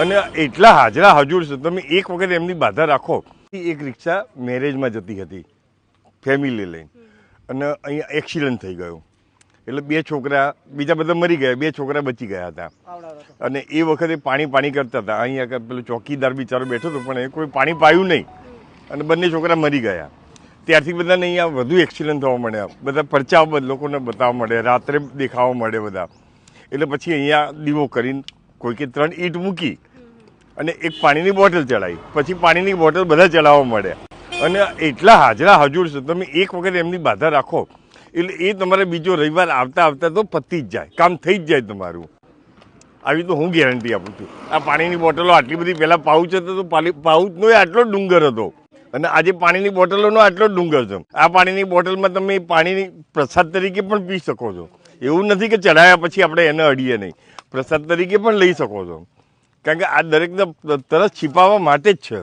અને એટલા હાજરા હજુર છે, તમે એક વખત એમની બાધા રાખો. એક રિક્ષા મેરેજમાં જતી હતી ફેમિલી લઈને, અને અહીંયા એક્સિડન્ટ થઈ ગયો, એટલે 2 છોકરા બીજા બધા મરી ગયા, 2 છોકરા બચી ગયા હતા. અને એ વખતે પાણી કરતા હતા. અહીંયા પેલો ચોકીદાર બિચારો બેઠો હતો, પણ એ કોઈ પાણી પાયું નહીં, અને બંને છોકરા મરી ગયા. ત્યારથી બધાને અહીંયા વધુ એક્સિડન્ટ થવા મળ્યા, બધા પરચા લોકોને બતાવવા મળે, રાત્રે દેખાવા મળે બધા. એટલે પછી અહીંયા દીવો કરીને કોઈકે 3 ઈંટ મૂકી અને એક પાણીની બોટલ ચડાવી, પછી પાણીની બોટલ બધા ચડાવવા મળ્યા. અને એટલા હાજરા હજુર છે, તમે એક વખત એમની બાધા રાખો એટલે એ તમારે બીજો રવિવાર આવતા તો પતી જ જાય, કામ થઈ જ જાય તમારું. આવી તો હું ગેરંટી આપું છું. આ પાણીની બોટલો આટલી બધી પહેલાં પાઉચ હતો, તો પાઉચનો આટલો ડુંગર હતો, અને આજે પાણીની બોટલોનો આટલો ડુંગર છે. આ પાણીની બોટલમાં તમે પાણીની પ્રસાદ તરીકે પણ પી શકો છો. એવું નથી કે ચડાવ્યા પછી આપણે એને અડીએ નહીં, પ્રસાદ તરીકે પણ લઈ શકો છો. કારણ કે આ દરેકને તરસ છીપાવવા માટે જ છે.